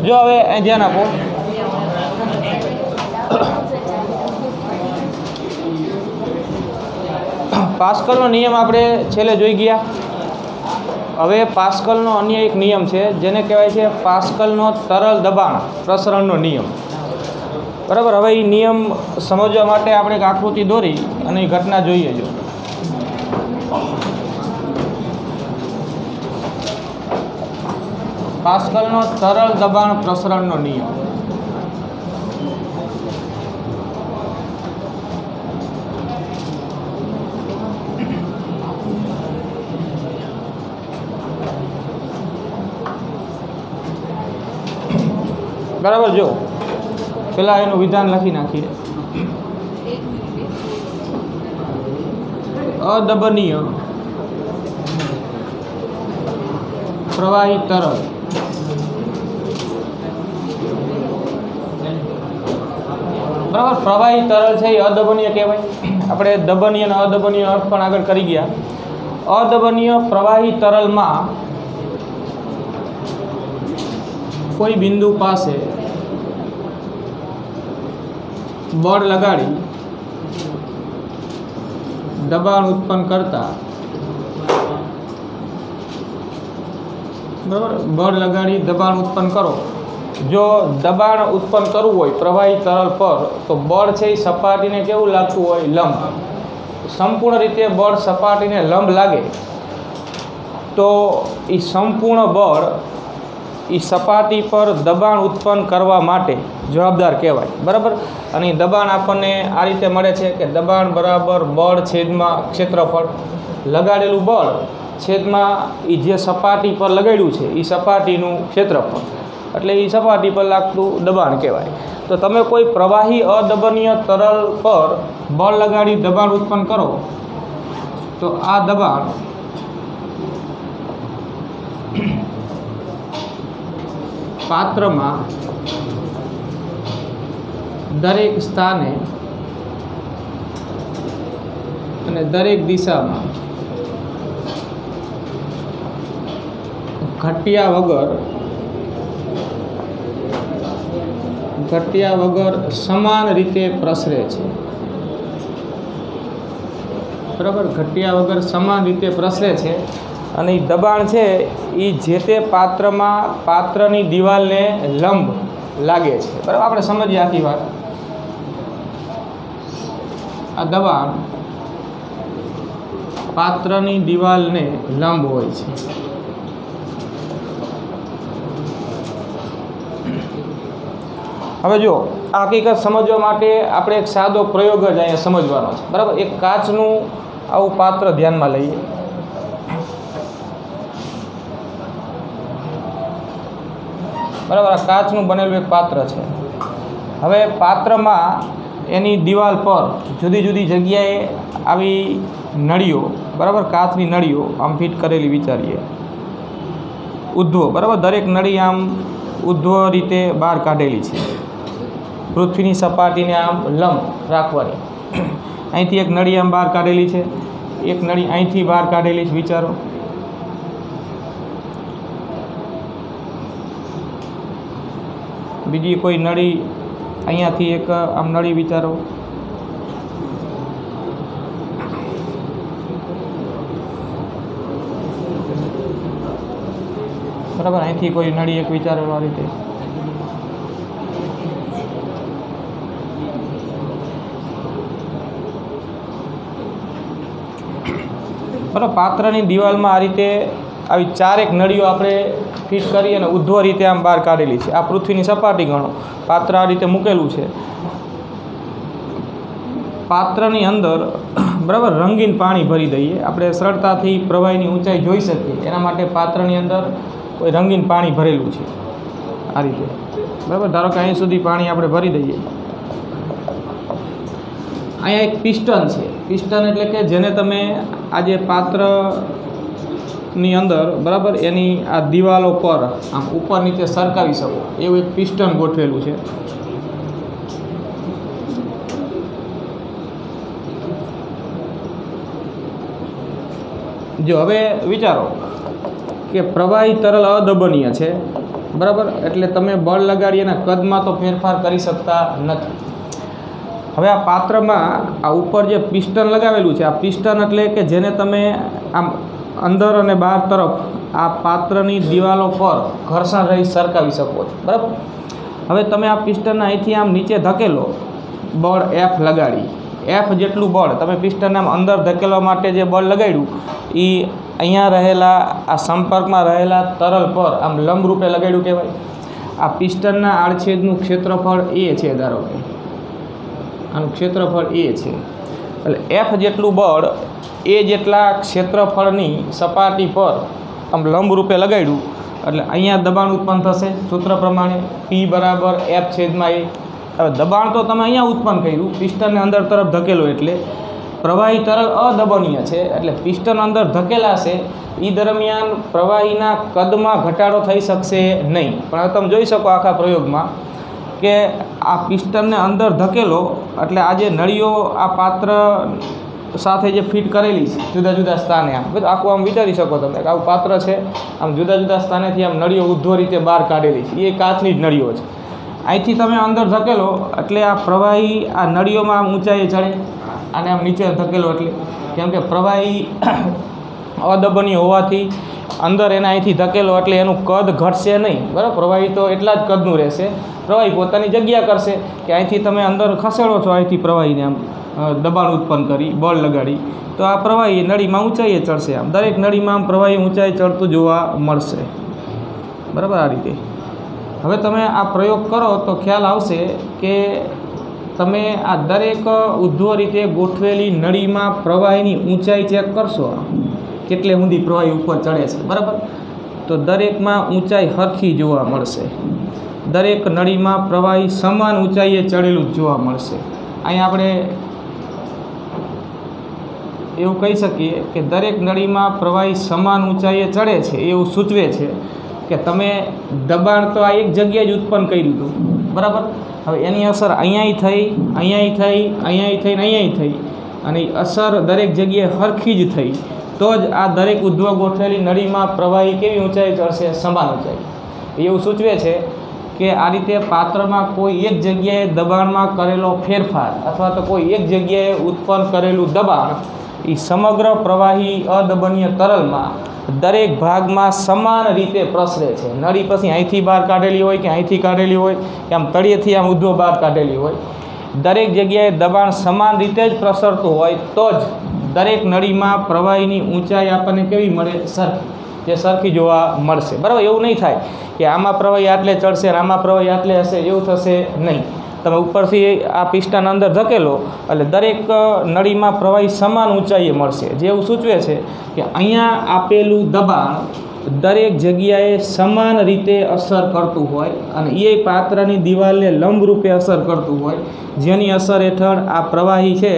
जो हवे અહીં ધ્યાન આપો। પાસ્કલનો નિયમ આપણે છેલ્લે જોઈ ગયા। હવે પાસ્કલનો અન્ય એક નિયમ છે જેને કહેવાય છે પાસ્કલનો તરલ દબાણ પ્રસરણનો નિયમ, બરાબર। હવે એ નિયમ સમજવા માટે આપણે એક આકૃતિ દોરી અને એ ઘટના જોઈએ। જો પાસ્કલનો તરલ દબાણ પ્રસરણનો નિયમ, बराबर। जो पेला एनु विधान लखी नाखीए। अदबनीय प्रवाही तरल बराबर। प्रवाही तरल है अदबनीय कहवाय। आपणे दबनीय ने अदबनीय अर्थ पण आगळ करी गया। अदबनीय प्रवाही तरल में कोई बिंदु पासे बळ लगाड़ी दबाण उत्पन्न करता, बराबर। बळ लगाड़ी दबाण उत्पन्न करो। जो दबाण उत्पन्न करवू होय प्रवाही तरल पर तो बळ छे सपाटी ने केवुं लागतुं होय, लंब। संपूर्ण रीते बळ सपाटी ने लंब लागे तो ई संपूर्ण बळ ई सपाटी पर दबाण उत्पन्न करवा माटे जवाबदार कहेवाय, बराबर। अने दबाण आपने आ रीते मळे छे कि दबाण बराबर बळ छेदमां क्षेत्रफळ, लगाडेलुं बळ छेदमां ई जे सपाटी पर लगाड्युं छे ई सपाटीनुं क्षेत्रफळ, एटले ई सपाटी पर लागतुं दबाण कहेवाय। तो तमे कोई प्रवाही अदबनीय तरल पर बळ लगाड़ी दबाण उत्पन्न करो तो आ दबाण पात्र में दरेक स्थाने अने दरेक दिशा में घट्या वगर समान रीते प्रसरे छे, बराबर। घट्या वगर समान रीते प्रसरे छे अने दबाण छे ई जे ते पात्रमां पात्रनी दीवालने लंब लागे छे, बराबर। आपणे समजीए आखी वात। आ दबाण पात्रनी दीवालने लंब होय छे। हवे जो आ हकीकत समजवा माटे आपणे एक सादो प्रयोग ज अहींया समजवानो छे, बराबर। एक काचनुं आवुं पात्र ध्यानमां लईए। बराबर। आ काचनुं बनेलुं एक पात्र है। हवे पात्र में एनी दीवाल पर जुदी जुदी जग्याए आवी नळीओ, बराबर, काचनी नळीओ आम फिट करेली विचारीए उध्व, बराबर। दरेक नळी आम उध्व रीते बहार काढेली छे। पृथ्वीनी सपाटीने आम लंब राखवानी। અહીંથી एक नळी आम बहार काढेली छे, एक नळी અહીંથી बहार काढेली छे, विचारो। बीजी कोई नळी અહીંયાથી एक आम नळी विचारो। बराबर। અહીંથી कोई नळी एक विचारो आ रीते। बराबर। पात्रनी दीवालमां आ रीते આવી ચારેક નળીઓ આપણે ફિટ કરી અને ઉધ્વ રીતે આમ બહાર કાઢેલી છે। આ પૃથ્વીની સપાટી ગણો, પાત્ર આ રીતે મૂકેલું છે। પાત્રની અંદર બરાબર રંગીન પાણી ભરી દઈએ। આપણે સરળતાથી પ્રવાહીની ઊંચાઈ જોઈ શકીએ એના માટે પાત્રની અંદર કોઈ રંગીન પાણી ભરેલું છે આ રીતે, બરાબર। ધારો કે અહીં સુધી પાણી આપણે ભરી દઈએ। અહીંયા એક પિસ્ટન છે। પિસ્ટન એટલે કે જેને તમે આ જે પાત્ર ની અંદર बराबर एनी आ दीवालों पर आम ऊपर नीचे सरकावी सको एवं एक पिस्टन गोठवेलू है। जो हवे विचारो कि प्रवाही तरल अदबनीय है, बराबर। एटले तमे बळ लगाड़ी एना कदमां तो फेरफार करी शकता नथी। हवे आ पात्रमां आ उपर जे पिस्टन लगावेलुं छे, आ पिस्टन एटले के जेने तमे आम अंदर अने बहार तरफ आ पात्रनी दीवालों पर घर्षण रही सरकावी शको छो, बराबर। हवे तमे आ पिस्टन અહીંથી આમ નીચે ધકેલો, બળ F લગાડી, F જેટલું બળ તમે પિસ્ટનને આમ અંદર ધકેલવા માટે જે બળ લગાડ્યું એ અહીંયા રહેલા આ સંપર્કમાં રહેલા તરલ પર આમ લંબરૂપે લગાડ્યું કહેવાય। આ પિસ્ટનના આડછેદનું ક્ષેત્રફળ A છે, ધારો કે આનું ક્ષેત્રફળ A છે, એટલે F જેટલું બળ A જેટલા ક્ષેત્રફળની સપાટી પર આમ લંબરૂપે લગાડ્યું એટલે અહીંયા દબાણ ઉત્પન્ન થશે સૂત્ર પ્રમાણે P બરાબર F/A। હવે દબાણ તો તમે અહીંયા ઉત્પન્ન કર્યું, પિસ્ટનને અંદર તરફ ધકેલો એટલે પ્રવાહી તરલ અદબનીય છે, એટલે પિસ્ટન અંદર ધકેલાશે એ દરમિયાન પ્રવાહીના કદમાં ઘટાડો થઈ શકશે નહીં। પણ હવે તમે જોઈ શકો આખા પ્રયોગમાં કે આ પિસ્ટનને અંદર ધકેલો એટલે આ જે નળીઓ આ પાત્ર સાથે જે ફિટ કરેલી છે જુદા જુદા સ્થાને, આમ બધું આખું આમ વિચારી શકો તમે કે આવું પાત્ર છે, આમ જુદા જુદા સ્થાનેથી આમ નળીઓ ઉદ્ધો રીતે બહાર કાઢેલી છે, એ કાચની જ નળીઓ છે। અહીંથી તમે અંદર ધકેલો એટલે આ પ્રવાહી આ નળીઓમાં આમ ઊંચાઈએ ચડે, અને આમ નીચે ધકેલો એટલે કેમ કે પ્રવાહી અદબનીય હોવાથી અંદર એના અહીંથી ધકેલો એટલે એનું કદ ઘટશે નહીં, બરાબર। પ્રવાહી તો એટલા જ કદનું રહેશે, પ્રવાહી પોતાની જગ્યા કરશે કે અહીંથી તમે અંદર ખસેડો છો, અહીંથી પ્રવાહીને આમ દબાણ ઉત્પન્ન કરી બળ લગાડી તો આ પ્રવાહી નળીમાં ઊંચાઈએ ચડશે, આમ દરેક નળીમાં આમ પ્રવાહી ઊંચાઈ ચડતું જોવા મળશે, બરાબર। આ રીતે હવે તમે આ પ્રયોગ કરો તો ખ્યાલ આવશે કે તમે આ દરેક ઉદ્ધવ રીતે ગોઠવેલી નળીમાં પ્રવાહીની ઊંચાઈ ચેક કરશો, કેટલે સુધી પ્રવાહી ઉપર ચડે છે, બરાબર। તો દરેકમાં ઊંચાઈ સરખી જોવા મળશે, દરેક નળીમાં પ્રવાહી સમાન ઊંચાઈએ ચડેલું જ જોવા મળશે। અહીં આપણે એવું કહી શકીએ કે દરેક નળીમાં પ્રવાહી સમાન ઊંચાઈએ ચડે છે એવું સૂચવે છે કે તમે દબાણ તો આ એક જગ્યાએ જ ઉત્પન્ન કર્યું હતું, બરાબર। હવે એની અસર અહીંયાય થઈ, અહીંયાય થઈ, અહીંયાય થઈ, અહીંયાય થઈ, અને એ અસર દરેક જગ્યાએ સરખી જ થઈ તો જ આ દરેક ઉદ્ધવ ગોઠવેલી નળીમાં પ્રવાહી કેવી ઊંચાઈ ચડશે, સમાન ઊંચાઈ। એવું સૂચવે છે કે આ રીતે પાત્રમાં કોઈ એક જગ્યાએ દબાણમાં કરેલો ફેરફાર અથવા તો કોઈ એક જગ્યાએ ઉત્પન્ન કરેલું દબાણ એ સમગ્ર પ્રવાહી અદબનીય તરલમાં દરેક ભાગમાં સમાન રીતે પ્રસરે છે। નળી પછી અહીંથી બહાર કાઢેલી હોય કે અહીંથી કાઢેલી હોય કે આમ તળિયેથી આમ ઉદ્ધવ બહાર કાઢેલી હોય, દરેક જગ્યાએ દબાણ સમાન રીતે જ પ્રસરતું હોય તો જ દરેક નળીમાં પ્રવાહીની ઊંચાઈ આપણને કેવી મળે, સરખી, જે સરખી જોવા મળશે, બરાબર। એવું નહીં થાય કે આમાં પ્રવાહી આટલે ચડશે અને આમાં પ્રવાહી આટલે હશે, એવું થશે નહીં। તમે ઉપરથી આ પિસ્ટન અંદર ધકેલો એટલે દરેક નળીમાં પ્રવાહી સમાન ઊંચાઈએ મળશે, જે એવું સૂચવે છે કે અહીંયા આપેલું દબાણ દરેક જગ્યાએ સમાન રીતે અસર કરતું હોય અને એ પાત્રની દિવાલને લંબરૂપે અસર કરતું હોય, જેની અસર હેઠળ આ પ્રવાહી છે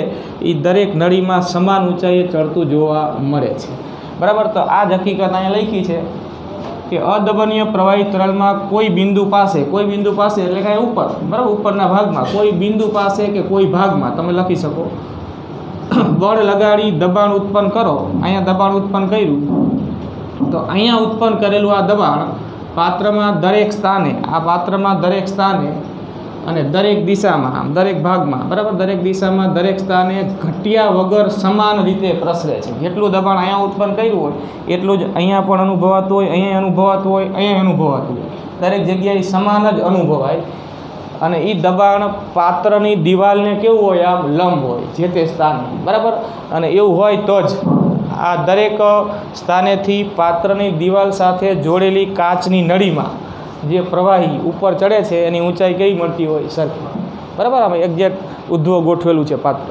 એ દરેક નળીમાં સમાન ઊંચાઈએ ચડતું જોવા મળે છે, બરાબર। તો આ જ હકીકત અહીંયા લખી છે કે અદબનીય પ્રવાહી તરલમાં કોઈ બિંદુ પાસે એટલે કાંઈ ઉપર, બરાબર, ઉપરના ભાગમાં કોઈ બિંદુ પાસે કે કોઈ ભાગમાં તમે લખી શકો બળ લગાડી દબાણ ઉત્પન્ન કરો। અહીંયા દબાણ ઉત્પન્ન કર્યું તો અહીંયા ઉત્પન્ન કરેલું આ દબાણ પાત્રમાં દરેક સ્થાને અને દરેક દિશામાં, આમ દરેક ભાગમાં, બરાબર, દરેક દિશામાં દરેક સ્થાને ઘટ્યા વગર સમાન રીતે પ્રસરે છે। જેટલું દબાણ અહીંયા ઉત્પન્ન કર્યું હોય એટલું જ અહીંયા પણ અનુભવાતું હોય, અહીંયા અનુભવાતું હોય, અહીંયા અનુભવાતું હોય, દરેક જગ્યાએ સમાન જ અનુભવાય અને એ દબાણ પાત્રની દિવાલને કેવું હોય, આમ લંબ હોય જે તે સ્થાને, બરાબર। અને એવું હોય તો જ આ દરેક સ્થાનેથી પાત્રની દિવાલ સાથે જોડેલી કાચની નળીમાં જે પ્રવાહી ઉપર ચડે છે એની ઊંચાઈ કેવી મળતી હોય, સરખી, બરાબર। આમાં એક્ઝેક્ટ ઉદ્ધવ ગોઠવેલું છે પાત્ર।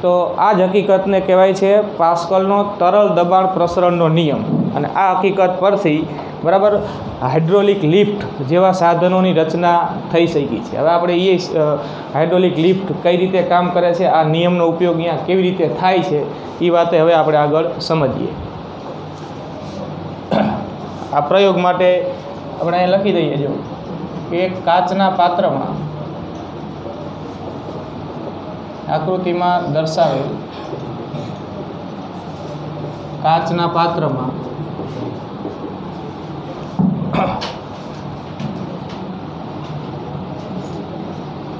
તો આ જ હકીકતને કહેવાય છે પાસ્કલનો તરલ દબાણ પ્રસરણનો નિયમ, અને આ હકીકત પરથી, બરાબર, હાઇડ્રોલિક લિફ્ટ જેવા સાધનોની રચના થઈ શકી છે। હવે આપણે એ હાઇડ્રોલિક લિફ્ટ કઈ રીતે કામ કરે છે, આ નિયમનો ઉપયોગ અહીંયા કેવી રીતે થાય છે એ વાતે હવે આપણે આગળ સમજીએ। આ પ્રયોગ માટે આપણે અહીં લખી દઈએ જો કે એક કાચના પાત્રમાં આકૃતિમાં દર્શાવેલ કાચના પાત્રમાં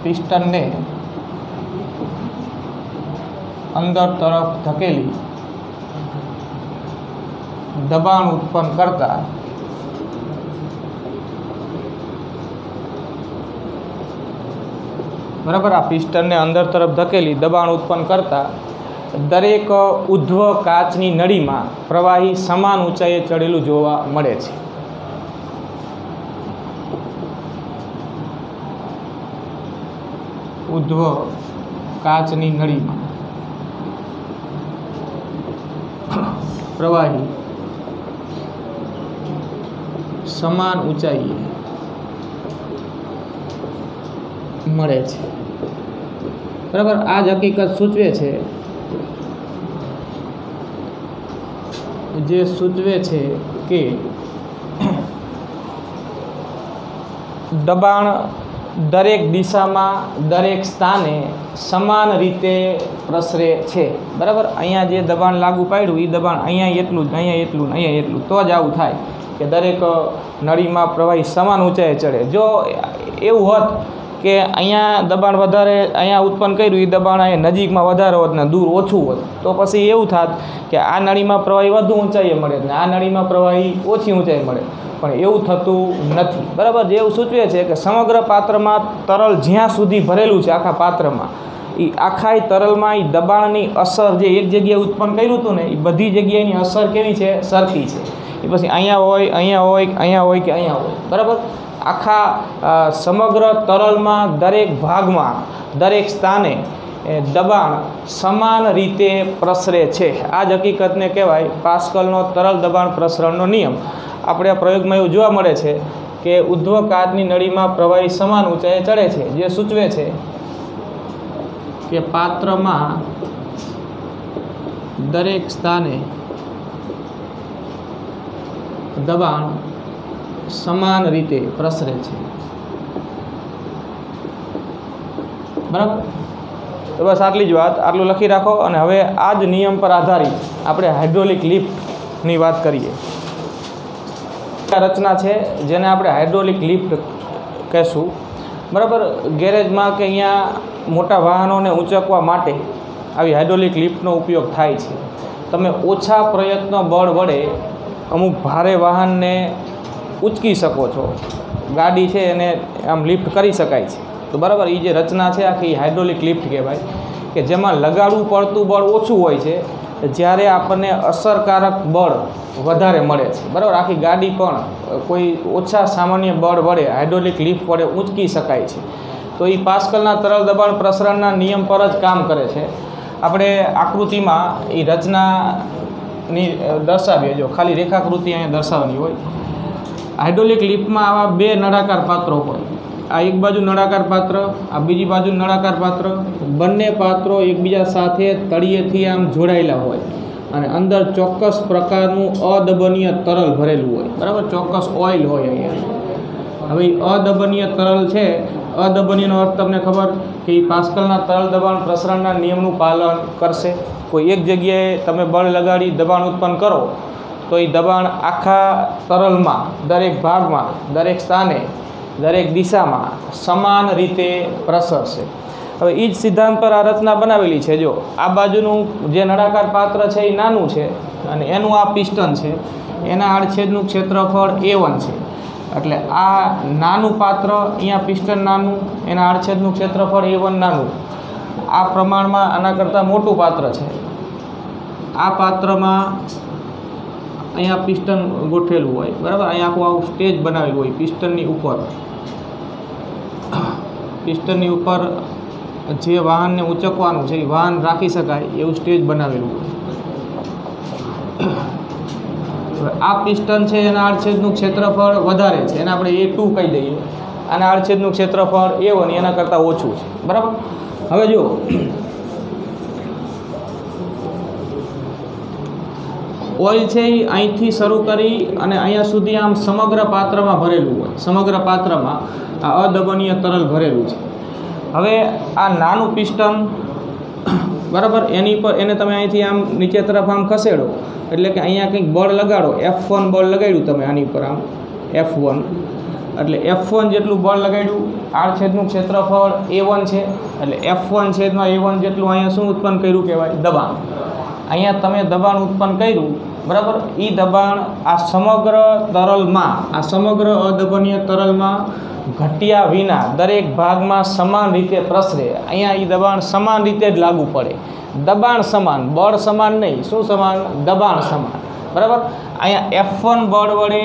પિસ્ટનને અંદર તરફ ધકેલી દબાણ ઉત્પન્ન કરતા બરાબર, આ પિસ્ટનને અંદર તરફ ધકેલી દબાણ ઉત્પન્ન કરતા દરેક ઉધ્વ કાચની નળીમાં પ્રવાહી સમાન ઊંચાઈએ ચડેલું જોવા મળે છે. ઉધ્વ કાચની નળીમાં પ્રવાહી સમાન ઊંચાઈએ મળે છે. બરાબર, આ જ હકીકત સૂચવે છે કે દબાણ દરેક દિશામાં દરેક સ્થાને સમાન રીતે પ્રસરે છે. બરાબર, અહીંયા જે દબાણ લાગુ પાડ્યું એ દબાણ અહીંયા એટલું જ, અહીંયા એટલું ને અહીંયા એટલું, તો જ આવું થાય કે દરેક નળીમાં પ્રવાહી સમાન ઊંચાઈએ ચડે. જો એવું હોત કે અહીંયા દબાણ વધારે અહીંયા ઉત્પન્ન કર્યું એ દબાણ અહીંયા નજીકમાં વધારે હોત ને દૂર ઓછું હોત, તો પછી એવું થાત કે આ નળીમાં પ્રવાહી વધુ ઊંચાઈએ મળે ને આ નળીમાં પ્રવાહી ઓછી ઊંચાઈએ મળે, પણ એવું થતું નથી. બરાબર, જે એવું સૂચવે છે કે સમગ્ર પાત્રમાં તરલ જ્યાં સુધી ભરેલું છે આખા પાત્રમાં, એ આખા તરલમાં એ દબાણની અસર જે એક જગ્યાએ ઉત્પન્ન કર્યું હતું ને એ બધી જગ્યાએની અસર કેવી છે? સરખી છે. એ પછી અહીંયા હોય, અહીંયા હોય, અહીંયા હોય કે અહીંયા હોય. બરાબર, આખા સમગ્ર તરલમાં દરેક ભાગમાં દરેક સ્થાને દબાણ સમાન રીતે પ્રસરે છે. આ જ હકીકતને કહેવાય પાસ્કલનો તરલ દબાણ પ્રસરણનો નિયમ. આપણે આ પ્રયોગમાં એવું જોવા મળે છે કે ઉધ્વ કાચની નળીમાં પ્રવાહી સમાન ઊંચાઈએ ચડે છે, જે સૂચવે છે કે પાત્રમાં દરેક સ્થાને દબાણ સમાન રીતે પ્રસરે છે. બરાબર, તો બસ આટલી જ વાત, આટલું લખી રાખો. અને હવે આ જ નિયમ પર આધારિત આપણે હાઇડ્રોલિક લિફ્ટની વાત કરીએ. રચના છે જેને આપણે હાઇડ્રોલિક લિફ્ટ કહેશું. બરાબર, ગેરેજમાં કે અહીંયા મોટા વાહનોને ઊંચકવા માટે આવી હાઇડ્રોલિક લિફ્ટનો ઉપયોગ થાય છે. તમે ઓછા પ્રયત્ન બળ વડે અમુક ભારે વાહનને ઉંચકી શકો છો. ગાડી છે એને આમ લિફ્ટ કરી શકાય છે. તો બરાબર, એ જે રચના છે આખી હાઇડ્રોલિક લિફ્ટ કહેવાય, કે જેમાં લગાડવું પડતું બળ ઓછું હોય છે જ્યારે આપણને અસરકારક બળ વધારે મળે છે. બરાબર, આખી ગાડી પણ કોઈ ઓછા સામાન્ય બળ વડે હાઇડ્રોલિક લિફ્ટ વડે ઊંચકી શકાય છે. તો એ પાસ્કલના તરલ દબાણ પ્રસરણના નિયમ પર જ કામ કરે છે. આપણે આકૃતિમાં એ રચનાની દર્શાવીએ. જો ખાલી રેખાકૃતિ અહીંયા દર્શાવવાની હોય. હાઇડ્રોલિક લિફ્ટમાં આવા બે નળાકાર પાત્રો હોય. આ એક બાજુ નળાકાર પાત્ર, આ બીજી બાજુ નળાકાર પાત્ર. બંને પાત્રો એકબીજા સાથે તળિયેથી આમ જોડાયેલા હોય અને અંદર ચોક્કસ પ્રકારનું અદબનીય તરલ ભરેલું હોય. બરાબર, ચોક્કસ ઓઇલ હોય અહીંયા. હવે અદબનીય તરલ છે, અદબનીયનો અર્થ તમને ખબર કે એ પાસ્કલના તરલ દબાણ પ્રસરણના નિયમનું પાલન કરશે. કોઈ એક જગ્યાએ તમે બળ લગાડી દબાણ ઉત્પન્ન કરો તો એ દબાણ આખા તરલમાં દરેક ભાગમાં દરેક સ્થાને દરેક દિશામાં સમાન રીતે પ્રસરશે. હવે એ જ સિદ્ધાંત પર આ રચના બનાવેલી છે. જો આ બાજુનું જે નળાકાર પાત્ર છે એ નાનું છે અને એનું આ પિસ્ટન છે, એના આડછેદનું ક્ષેત્રફળ A1 છે. એટલે આ નાનું પાત્ર, અહીંયા પિસ્ટન નાનું, એના આડછેદનું ક્ષેત્રફળ A1 નાનું. આ પ્રમાણમાં આના કરતાં મોટું પાત્ર છે. આ પાત્રમાં અહીંયા પિસ્ટન ગોઠવેલું હોય. બરાબર, અહીંયા આખું સ્ટેજ બનાવેલું હોય પિસ્ટનની ઉપર. પિસ્ટનની ઉપર જે વાહનને ઊંચકવાનું છે એ વાહન રાખી શકાય એવું સ્ટેજ બનાવેલું હોય. આ પિસ્ટન છે એના આડછેદનું ક્ષેત્રફળ વધારે છે, એને આપણે A2 કહી દઈએ. આના આડછેદનું ક્ષેત્રફળ A1 એના કરતાં ઓછું છે. બરાબર, હવે જો ઓઇલ છે એ અહીંથી શરૂ કરી અને અહીંયા સુધી આમ સમગ્ર પાત્રમાં ભરેલું હોય. સમગ્ર પાત્રમાં આ અદબનીય તરલ ભરેલું છે. હવે આ નાનું પિસ્ટન, બરાબર, એની પર એને તમે અહીંથી આમ નીચે તરફ આમ ખસેડો એટલે કે અહીંયા કંઈક બળ લગાડો. F1 બળ લગાડ્યું તમે આની ઉપર, આમ F1. એટલે F1 જેટલું બળ લગાડ્યું, આડછેદનું ક્ષેત્રફળ A1 છે, એટલે F1 છેદમાં A1 જેટલું અહીંયા શું ઉત્પન્ન કર્યું કહેવાય? દબાણ. અહીંયા તમે દબાણ ઉત્પન્ન કર્યું, બરાબર. એ દબાણ આ સમગ્ર તરલમાં, આ સમગ્ર અદબનીય તરલમાં ઘટ્યા વિના દરેક ભાગમાં સમાન રીતે પ્રસરે. અહીંયા એ દબાણ સમાન રીતે જ લાગુ પડે. દબાણ સમાન, બળ સમાન નહીં. શું સમાન? દબાણ સમાન, બરાબર. અહીંયા F1 બળ વડે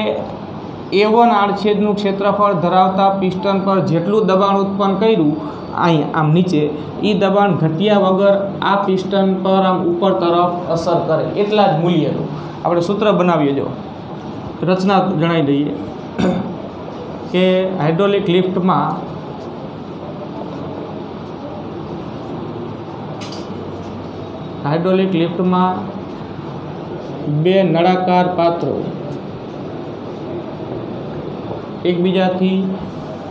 A1 આડછેદનું ક્ષેત્રફળ ધરાવતા પિસ્ટન પર જેટલું દબાણ ઉત્પન્ન કર્યું અહીં આમ નીચે, એ દબાણ ઘટ્યા વગર આ પિસ્ટન પર આમ ઉપર તરફ અસર કરે એટલા જ મૂલ્યનું આપણે સૂત્ર બનાવીએ. જો રચના જણાવી દઈએ કે હાઇડ્રોલિક લિફ્ટમાં બે નળાકાર પાત્રો એકબીજાથી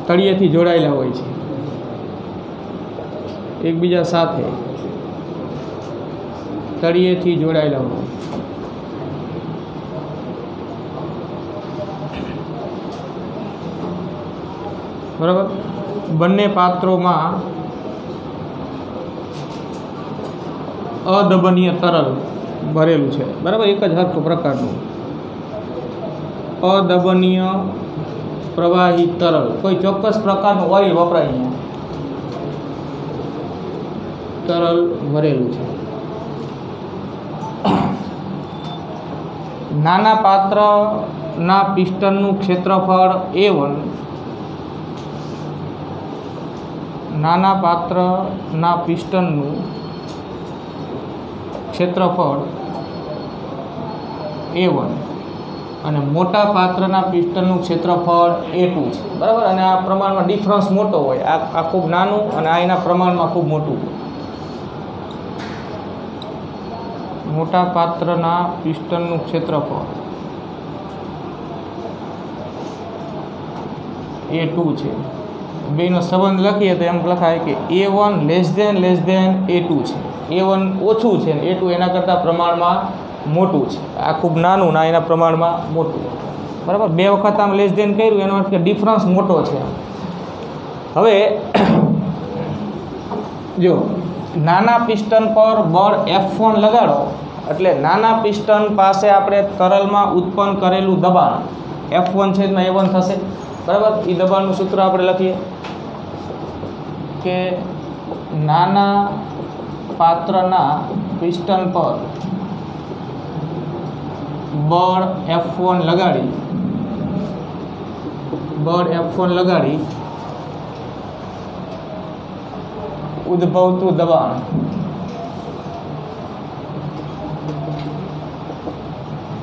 તળિયેથી જોડાયેલા હોય છે, એકબીજા સાથે તળિયેથી જોડાયેલા હોય. બરાબર. બંને પાત્રોમાં અદબનીય તરલ ભરેલું છે, બરાબર. એક જ હરખું પ્રકારનું અદબનીય પ્રવાહી તરલ, કોઈ ચોક્કસ પ્રકારનું ઓઇલ વપરાય અહીંયા, તરલ ભરેલું છે. નાના પાત્રના પિસ્ટનનું ક્ષેત્રફળ A1, નાના પાત્રના પિસ્ટનનું ક્ષેત્રફળ A1 અને મોટા પાત્રના પિસ્ટનનું ક્ષેત્રફળ A2 છે, બરાબર. અને આ પ્રમાણમાં ડિફરન્સ મોટો હોય, આ ખૂબ નાનું અને આ એના પ્રમાણમાં ખૂબ મોટું. મોટા પાત્રના પિસ્ટનનું ક્ષેત્રફળ A2 છે. બેનો સંબંધ લખીએ તો એમ લખાય કે A1 A2 છે. A1 ઓછું છે ને A2 એના કરતાં પ્રમાણમાં મોટું છે. આ ખૂબ નાનું ના એના પ્રમાણમાં મોટું, બરાબર. બે વખત આમ લેસ દેન કર્યું એનો અર્થ કે ડિફરન્સ મોટો છે. હવે જો નાના પિસ્ટન પર બળ F1 લગાડો એટલે નાના પિસ્ટન પાસે આપણે તરલમાં ઉત્પન્ન કરેલું દબાણ F1 છેદમાં A1 થશે, બરાબર. એ દબાણનું સૂત્ર આપણે લખીએ કે નાના પાત્રના પિસ્ટન પર બળ F1 લગાડી ઉદ્ભવતું દબાણ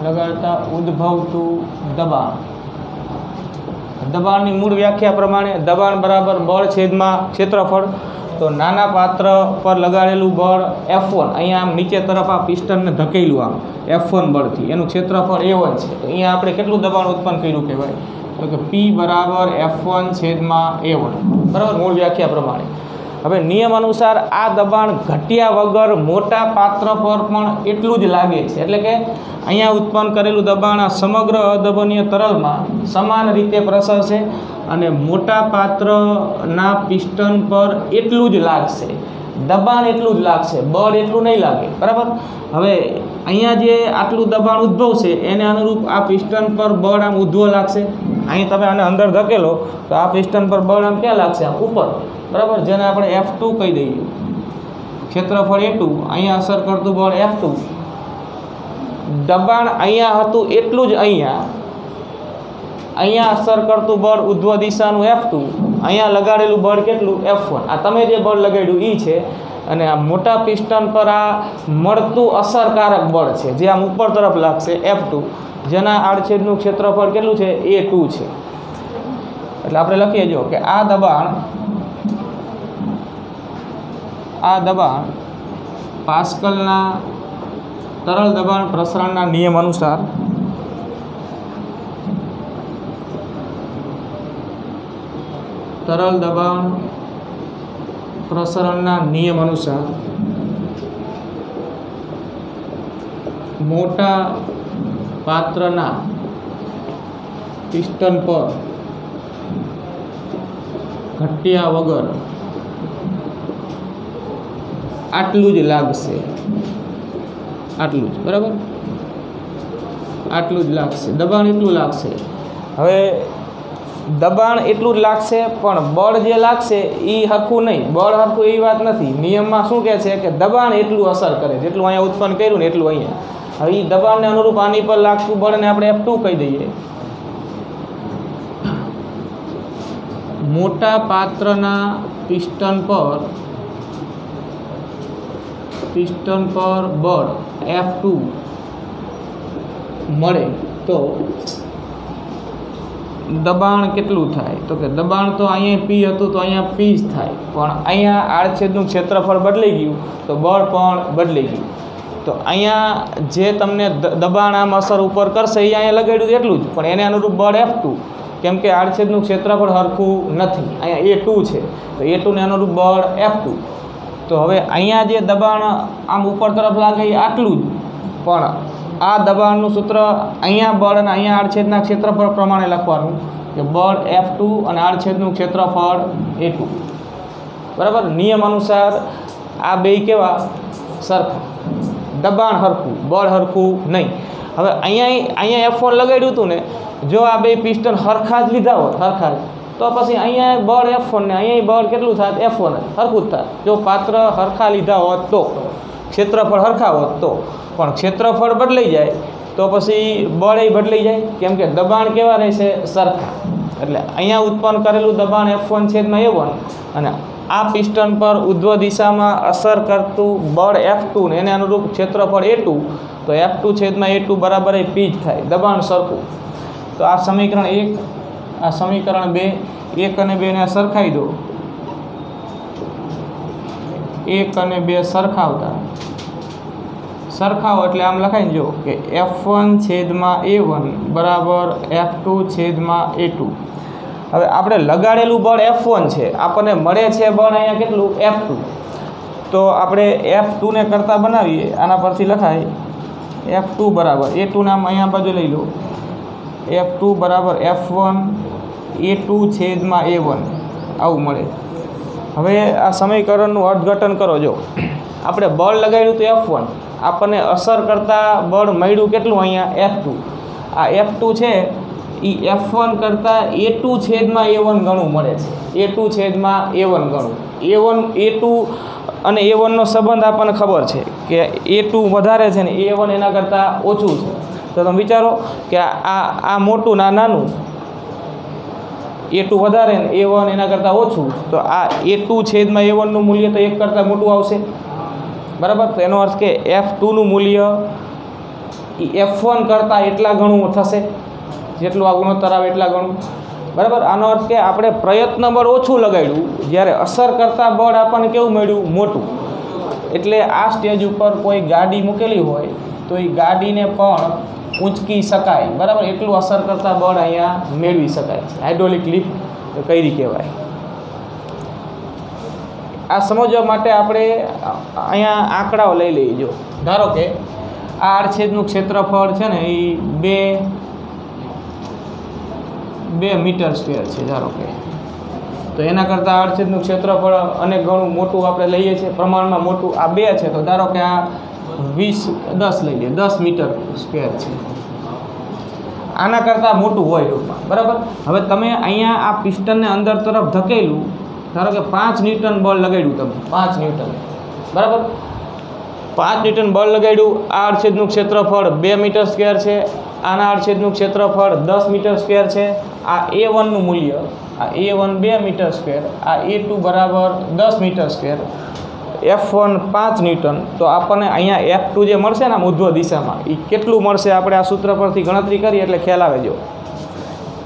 લગાડતા ઉદ્ભવતું દબાણની મૂળ વ્યાખ્યા પ્રમાણે દબાણ બરાબર બળ છેદમાં ક્ષેત્રફળ. તો નાના પાત્ર પર લગાડેલું બળ F1, અહીંયા આમ નીચે તરફ આ પિસ્ટનને ધકેલું આમ F1 બળથી, એનું ક્ષેત્રફળ A1 છે. તો અહીંયા આપણે કેટલું દબાણ ઉત્પન્ન કર્યું કહેવાય? તો કે P બરાબર F1 છેદમાં A1, બરાબર, મૂળ વ્યાખ્યા પ્રમાણે. હવે નિયમ અનુસાર આ દબાણ ઘટ્યા વગર મોટા પાત્ર પર પણ એટલું જ લાગે છે. એટલે કે અહીંયા ઉત્પન્ન કરેલું દબાણ આ સમગ્ર અદબનીય તરલમાં સમાન રીતે પ્રસરશે અને મોટા પાત્રના પિસ્ટન પર એટલું જ લાગશે, દબાણ એટલું જ લાગશે, બળ એટલું નહીં લાગે, બરાબર. હવે અહીંયા જે આટલું દબાણ ઉદ્ભવશે એને અનુરૂપ આ પિસ્ટન પર બળ આમ ઉદ્ભવ લાગશે. અહીં તમે આને અંદર ધકેલો તો આ પિસ્ટન પર બળ આમ ક્યાં લાગશે? આમ ઉપર, બરાબર. જેને આપણે F2 કહી દઈએ. ક્ષેત્રફળ A2, અહીંયા અસર કરતું બળ F2. દબાણ અહીંયા હતું એટલું જ અહીંયા અસર કરતું બળ ઉધ્વ દિશાનું F2, અહીંયા લગાડેલું બળ કેટલું? F1. આ તમે જે બળ લગાડ્યું એ છે. અને આ મોટા પિસ્ટન પર આ મળતું અસરકારક બળ છે જે આમ ઉપર તરફ લાગશે F2, જેના આડછેદનું ક્ષેત્રફળ કેટલું છે? A2 છે. એટલે આપણે લખીએ જો કે આ દબાણ પાસ્કલના તરલ દબાણ પ્રસરણના નિયમ અનુસાર તરલ દબાણ પ્રસરણના નિયમ અનુસાર મોટા પાત્રના પિસ્ટન પર ઘટ્યા વગર આટલું જ લાગશે, આટલું જ, બરાબર, આટલું જ લાગશે, દબાણ એટલું લાગશે. હવે દબાણ એટલું જ લાગશે, પણ બળ જે લાગશે એ હરખું નહીં. બળ હરખું એવી વાત નથી. નિયમમાં શું કહે છે કે દબાણ એટલું અસર કરે, જેટલું અહીંયા ઉત્પન્ન કર્યું ને એટલું અહીંયા. હવે એ દબાણને અનુરૂપ આની પર લાગતું બળને આપણે F2 કહી દઈએ. મોટા પાત્રના પિસ્ટન પર બળ F2 મળે તો દબાણ કેટલું થાય? તો કે દબાણ તો અહીંયા P હતું તો અહીંયા P જ થાય, પણ અહીંયા આડછેદનું ક્ષેત્રફળ બદલાઈ ગયું તો બળ પણ બદલાઈ ગયું. તો અહીંયા જે તમને દબાણ આમ અસર ઉપર કરશે એ અહીંયા લગાડ્યું એટલું જ, પણ એને અનુરૂપ બળ F2, કેમ કે આડછેદનું ક્ષેત્રફળ હરખું નથી. અહીંયા A2 છે તો A2 ને અનુરૂપ બળ F2. તો હવે અહીંયા જે દબાણ આમ ઉપર તરફ લાગે એ આટલું જ, પણ આ દબાણનું સૂત્ર અહીંયા બળ અને અહીંયા આડછેદના ક્ષેત્રફળ પ્રમાણે લખવાનું કે બળ F2 અને આડછેદનું ક્ષેત્રફળ A2, બરાબર. નિયમ અનુસાર આ બે કેવા? સરખા. દબાણ હરખું, બળ હરખું નહીં. હવે અહીંયા F1 લગાડ્યું હતું ને, જો આ બે પિસ્ટન હરખા જ લીધા હોત, હરખા જ, તો પછી અહીંયા બળ F1 ને અહીંયા બળ કેટલું થાય? F1 હરખું જ થાય. જો પાત્ર હરખા લીધા હોત તો, ક્ષેત્રફળ હરખા હોત તો, પણ ક્ષેત્રફળ બદલાઈ જાય તો પછી બળ એ બદલાઈ જાય, કેમ કે દબાણ કેવા રહેશે? સરખા. એટલે અહીંયા ઉત્પન્ન કરેલું દબાણ F1/A1 અને આ પિસ્ટન પર ઉધ્વ દિશામાં અસર કરતું બળ F2 ને એને અનુરૂપ ક્ષેત્રફળ A2, તો F2/A2 બરાબર એ P જ થાય. દબાણ સરખું. તો આ સમીકરણ 1, આ સમીકરણ 2, 1 અને 2 ને સરખાઈ દો. 1 અને 2 સરખાવો એટલે આમ લખાઈ જો કે F1/A1 બરાબર F2/A2. હવે આપણે લગાડેલું બળ F1 છે, આપણને મળે છે બળ અહીંયા કેટલું? F2. તો આપણે F2 ને કરતા બનાવીએ, આના પરથી લખાય F2 બરાબર A2 નામ અહીંયા બાજુ લઈ લો. F2 બરાબર F1/A2/A1 આવું મળે. હવે આ સમીકરણનું અર્થઘટન કરો. જો આપણે બળ લગાડ્યું તો F1, આપણને અસર કરતાં બળ મળ્યું કેટલું? અહીંયા F2. આ F2 છે એ F1 કરતાં A2/A1 ગણું મળે છે. A2/A1 ગણું. A2 અને A1નો સંબંધ આપણને ખબર છે કે A2 વધારે છે ને A1 એના કરતાં ઓછું છે. તો તમે વિચારો કે આ મોટું ના નાનું, A2 વધારે ને A1 એના કરતાં ઓછું, તો આ A2/A1નું મૂલ્ય તો 1 કરતાં મોટું આવશે, બરાબર. તો એનો અર્થ કે F2નું મૂલ્ય એ F1 કરતાં એટલા ગણું થશે, જેટલું આ ગુણોત્તર આવે એટલા ગણું, બરાબર. આનો અર્થ કે આપણે પ્રયત્ન બળ ઓછું લગાડ્યું, જ્યારે અસર કરતાં બળ આપણને કેવું મળ્યું? મોટું. એટલે આ સ્ટેજ ઉપર કોઈ ગાડી મૂકેલી હોય તો એ ગાડીને પણ ઊંચકી શકાય, બરાબર. એટલું અસર કરતાં બળ અહીંયા મેળવી શકાય. હાઇડ્રોલિક લિફ્ટ કઈ કહેવાય. આ સમજવા માટે આપણે અહીંયા આંકડાઓ લઈ લઈએ. જો ધારો કે આ આડછેદનું ક્ષેત્રફળ છે ને એ 2 મીટર સ્ક્વેર છે ધારો કે. તો એના કરતાં આડછેદનું ક્ષેત્રફળ અનેક ગણું મોટું આપણે લઈએ છીએ, પ્રમાણમાં મોટું. આ 2 છે તો ધારો કે આ 10 લઈ લઈએ, 10 મીટર સ્ક્વેર છે. આના કરતાં મોટું હોય ટૂંકમાં, બરાબર. હવે તમે અહીંયા આ પિસ્ટનને અંદર તરફ ધકેલું, ધારો કે 5 ન્યૂટન બળ લગાડ્યું તમે, 5 ન્યૂટન, બરાબર. 5 ન્યૂટન બળ લગાડ્યું. આ આડછેદનું ક્ષેત્રફળ 2 મીટર સ્ક્વેર છે. આના આડછેદનું ક્ષેત્રફળ 10 મીટર સ્ક્વેર છે. આ A1નું મૂલ્ય, આ A1 2 મીટર સ્ક્વેર, આ A2 બરાબર 10 મીટર સ્ક્વેર, F1 5 ન્યૂટન. તો આપણને અહીંયા F2 જે મળશે ને આમ ઉધ્વ દિશામાં એ કેટલું મળશે? આપણે આ સૂત્ર પરથી ગણતરી કરીએ એટલે ખ્યાલ આવે. જો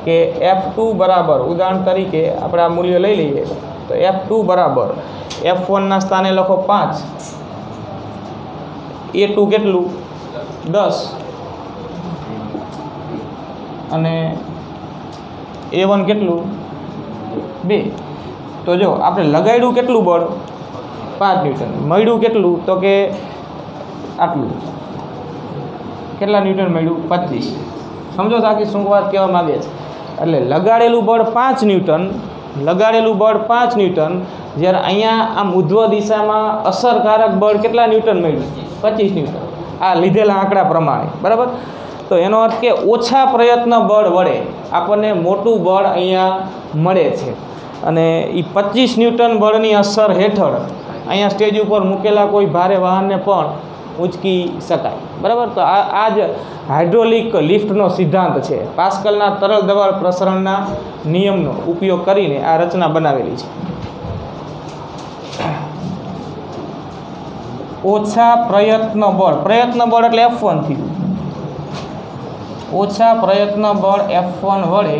કે F2 બરાબર, ઉદાહરણ તરીકે આપણે આ મૂલ્ય લઈ લઈએ તો F2 બરાબર F1ના સ્થાને લખો 5, A2 કેટલું? 10 અને A1 કેટલું? 2. તો જો આપણે લગાડ્યું કેટલું બળ? 5 ન્યૂટન. મળ્યું કેટલું? તો કે આટલું. કેટલા ન્યૂટન મળ્યું? 25. સમજો તો આખી શું વાત કહેવા માગે છે. એટલે લગાડેલું બળ 5 ન્યૂટન, લગાડેલું બળ 5 ન્યૂટન, જ્યારે અહીંયા આમ ઉધ્વ દિશામાં અસરકારક બળ કેટલા ન્યૂટન મળ્યું? 25 ન્યૂટન, આ લીધેલા આંકડા પ્રમાણે, બરાબર. તો એનો અર્થ કે ઓછા પ્રયત્ન બળ વડે આપણને મોટું બળ અહીંયા મળે છે, અને એ 25 ન્યૂટન બળની અસર હેઠળ અહીંયા સ્ટેજ ઉપર મૂકેલા કોઈ ભારે વાહનને પણ ઉંચકી શકાય, બરાબર. તો આ જ હાઇડ્રોલિક લિફ્ટનો સિદ્ધાંત છે. પાસ્કલના તરલ દબાણ પ્રસરણના નિયમનો ઉપયોગ કરીને આ રચના બનાવેલી છે. ઓછા પ્રયત્ન બળ એટલે F1 થયું. ઓછા પ્રયત્ન બળ F1 વડે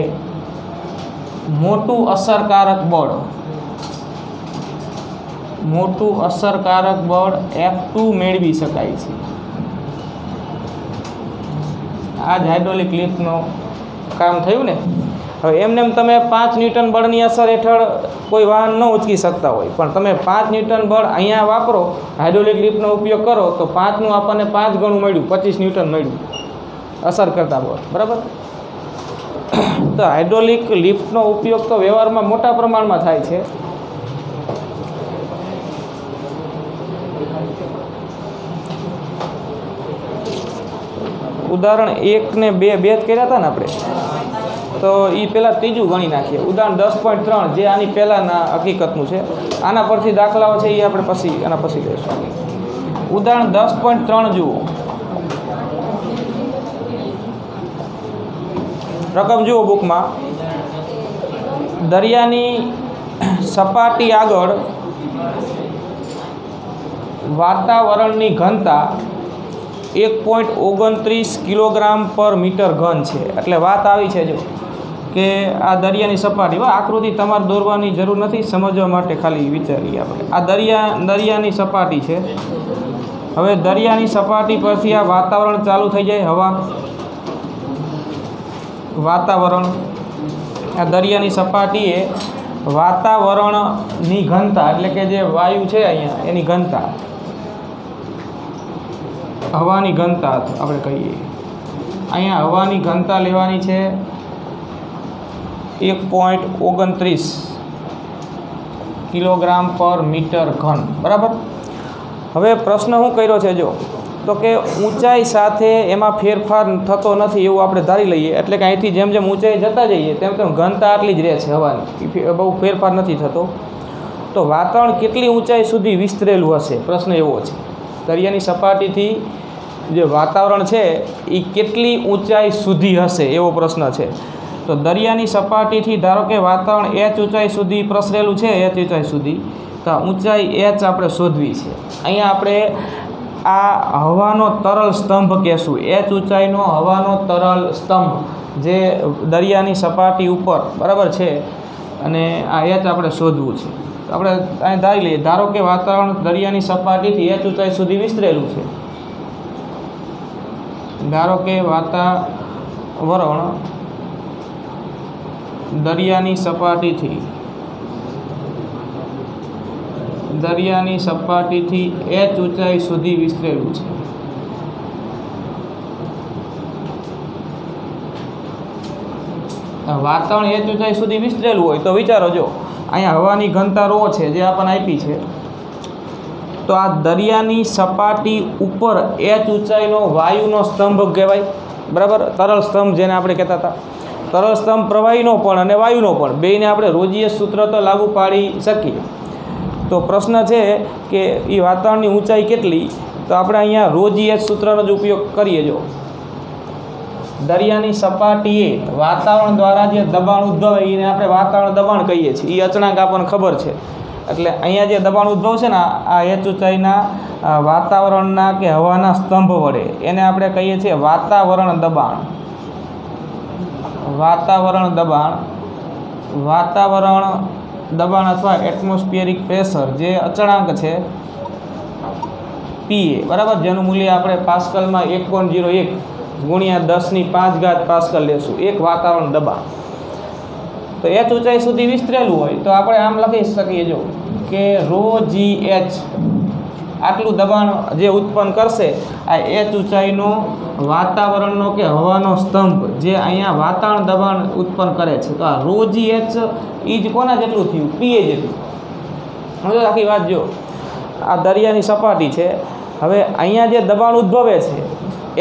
મોટું અસરકારક બળ F2 મેળવી શકાય છે. આ જ હાઇડ્રોલિક લિફ્ટનું કામ થયું ને. હવે એમને તમે 5 ન્યૂટન બળની અસર હેઠળ કોઈ વાહન ન ઉંચકી શકતા હોય, પણ તમે 5 ન્યૂટન બળ અહીંયા વાપરો, હાઇડ્રોલિક લિફ્ટનો ઉપયોગ કરો, તો 5નું આપણને 5 ગણું મળ્યું, 25 ન્યૂટન મળ્યું અસર કરતા બળ, બરાબર. તો હાઇડ્રોલિક લિફ્ટનો ઉપયોગ તો વ્યવહારમાં મોટા પ્રમાણમાં થાય છે. ઉદાહરણ 1 ને 2 જ કર્યા હતા ને આપણે, તો એ પહેલાં ત્રીજું ગણી નાખીએ. ઉદાહરણ 10.3 જે આની પહેલાંના હકીકતનું છે, આના પરથી દાખલાઓ છે એ આપણે આના પછી લઈશું. ઉદાહરણ 10.3 જુઓ. રકમ જુઓ બુકમાં. દરિયાની સપાટી આગળ વાતાવરણની ઘનતા 1.29 કિલોગ્રામ પર મીટર ઘન છે. એટલે વાત આવી છે જો કે આ દરિયાની સપાટી, આકૃતિ તમારે દોરવાની જરૂર નથી, સમજવા માટે ખાલી વિચારીએ આપણે. આ દરિયાની સપાટી છે. હવે દરિયાની સપાટી પરથી આ વાતાવરણ ચાલુ થઈ જાય, હવા, વાતાવરણ. આ દરિયાની સપાટીએ વાતાવરણની ઘનતા, એટલે કે જે વાયુ છે અહીંયા એની ઘનતા, હવાની ઘનતા આપણે કહીએ. અહીંયા હવાની ઘનતા લેવાની છે 1.29 કિલોગ્રામ પર મીટર ઘન, બરાબર. હવે પ્રશ્ન શું કર્યો છે જો, તો કે ઊંચાઈ સાથે એમાં ફેરફાર થતો નથી એવું આપણે ધારી લઈએ. એટલે કે અહીંથી જેમ જેમ ઊંચાઈ જતા જઈએ તેમ તેમ ઘનતા આટલી જ રહે છે હવાની, બહુ ફેરફાર નથી થતો. તો વાતાવરણ કેટલી ઊંચાઈ સુધી વિસ્તરેલું હશે? પ્રશ્ન એવો છે. દરિયાની સપાટીથી જે વાતાવરણ છે એ કેટલી ઊંચાઈ સુધી હશે એવો પ્રશ્ન છે. તો દરિયાની સપાટીથી ધારો કે વાતાવરણ h ઊંચાઈ સુધી પ્રસરેલું છે, h ઊંચાઈ સુધી, તો ઊંચાઈ h આપણે શોધવી છે. અહીંયા આપણે આ હવાનો તરલ સ્તંભ કહેશું, h ઊંચાઈનો હવાનો તરલ સ્તંભ જે દરિયાની સપાટી ઉપર, બરાબર છે, અને આ h આપણે શોધવું છે. આપણે અહીં ધારી લઈએ, ધારો કે વાતાવરણ દરિયાની સપાટીથી h ઊંચાઈ સુધી વિસ્તરેલું છે. ધારો કે વાતાવરણ દરિયાની સપાટીથી h ઊંચાઈ સુધી વિસ્તરેલું છે. વાતાવરણ h ઊંચાઈ સુધી વિસ્તરેલું હોય તો વિચારો, જો અહીંયા હવાની ઘનતા ρ છે જે આપણને આપી છે, તો આ દરિયાની સપાટી ઉપર h ઊંચાઈનો વાયુનો સ્તંભ કહેવાય, બરાબર. તરલ સ્તંભ જેને આપણે કહેતા હતા. તરલ સ્તંભ પ્રવાહીનો પણ અને વાયુનો પણ, બેયને આપણે રોજીય સૂત્ર તો લાગુ પાડી શકીએ. તો પ્રશ્ન છે કે એ વાતાવરણની ઊંચાઈ કેટલી, તો આપણે અહીંયા રોજીય સૂત્રનો જ ઉપયોગ કરીએ. જો દરિયાની સપાટીએ વાતાવરણ દ્વારા જે દબાણ ઉદ્ભવે એને આપણે વાતાવરણ દબાણ કહીએ છીએ. એ અચળાંક આપણને ખબર છે. એટલે અહીંયા જે દબાણ ઉદ્ભવશે ને આ h ઊંચાઈના વાતાવરણના કે હવાના સ્તંભ વડે, એને આપણે કહીએ છીએ વાતાવરણ દબાણ. વાતાવરણ દબાણ અથવા એટમોસ્ફિયરિક પ્રેશર જે અચળાંક છે PA, બરાબર, જેનું મૂલ્ય આપણે પાસ્કલમાં 1.01 ગુણ્યા 10⁵ પાસ્કલ લેશું, એક વાતાવરણ દબાણ. તો h ઊંચાઈ સુધી વિસ્તરેલું હોય તો આપણે આમ લખી શકીએ જો કે ρgh, આટલું દબાણ જે ઉત્પન્ન કરશે આ એચ ઊંચાઈનો વાતાવરણનો કે હવાનો સ્તંભ જે અહીંયા વાતાવરણ દબાણ ઉત્પન્ન કરે છે તો આ રોજી એચ એ જ કોના જેટલું થયું પીએ જેટલું. હવે આખી વાત જો આ દરિયાની સપાટી છે હવે અહીંયા જે દબાણ ઉદ્ભવે છે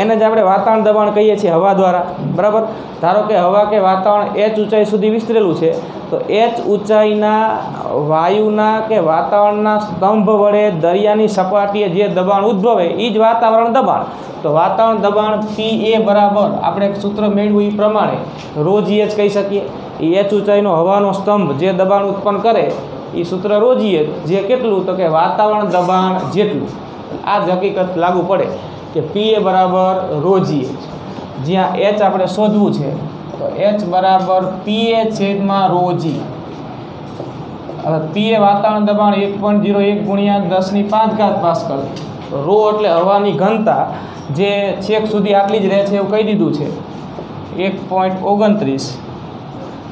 એને જ આપણે વાતાવરણ દબાણ કહીએ છીએ હવા દ્વારા બરાબર. ધારો કે હવા કે વાતાવરણ એચ ઊંચાઈ સુધી વિસ્તરેલું છે તો એચ ઊંચાઈના વાયુના કે વાતાવરણના સ્તંભ વડે દરિયાની સપાટીએ જે દબાણ ઉદ્ભવે એ જ વાતાવરણ દબાણ. તો વાતાવરણ દબાણ પી એ બરાબર આપણે સૂત્ર મેળવ્યું એ પ્રમાણે રોજી એચ કહી શકીએ. એ એચ ઊંચાઈનો હવાનો સ્તંભ જે દબાણ ઉત્પન્ન કરે એ સૂત્ર રોજી એચ જે કેટલું તો કે વાતાવરણ દબાણ જેટલું. આ જ હકીકત લાગુ પડે કે પી એ બરાબર રોજી એચ. જ્યાં એચ આપણે શોધવું છે તો એચ બરાબર પી એ છેદમાં રોજી. હવે પી એ વાતાવરણ દબાણ 1.01 ગુણ્યા 10⁵ પાસ્કલ. તો રો એટલે હવાની ઘનતા જે છેક સુધી આટલી જ રહે છે એવું કહી દીધું છે 1.29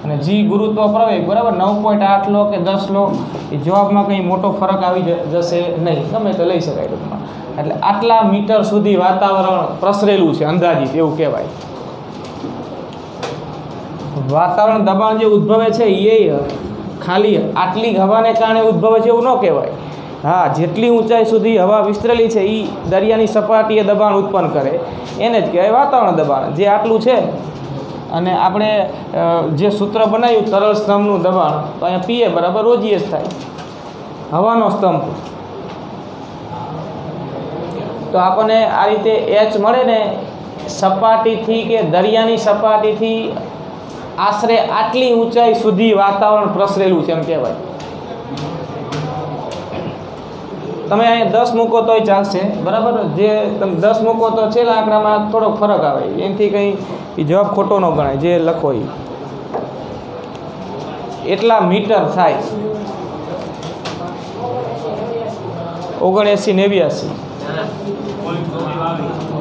અને જી ગુરુત્વ પ્રવેગ બરાબર 9.8 લો કે 10 લો એ જવાબમાં કંઈ મોટો ફરક આવી જશે નહીં, ગમે તો લઈ શકાય ટૂંકમાં. એટલે આટલા મીટર સુધી વાતાવરણ પ્રસરેલું છે અંદાજિત એવું કહેવાય. વાતાવરણ દબાણ જે ઉદ્ભવે છે એ ખાલી આટલી હવાને કારણે ઉદ્ભવે છે એવું ન કહેવાય. હા, જેટલી ઊંચાઈ સુધી હવા વિસ્તરેલી છે એ દરિયાની સપાટીએ દબાણ ઉત્પન્ન કરે એને જ કહેવાય વાતાવરણ દબાણ. જે આટલું છે અને આપણે જે સૂત્ર બનાવ્યું તરલ સ્તંભનું દબાણ તો અહીંયા પીએ બરાબર રોજી એચ થાય હવાનો સ્તંભ. તો આપણને આ રીતે એચ મળે ને સપાટીથી કે દરિયાની સપાટીથી આશરે આટલી ઊંચાઈ સુધી વાતાવરણ પ્રસરેલું છે એમ કહેવાય. તમે અહીંયા 10 મૂકો તોય ચાલશે બરાબર. જે તમે 10 મૂકો તો છેલ્લા આંકડામાં થોડોક ફરક આવે એનાથી કંઈ એ જવાબ ખોટો ન ગણાય જે લખો એ. એટલા મીટર થાય 79 89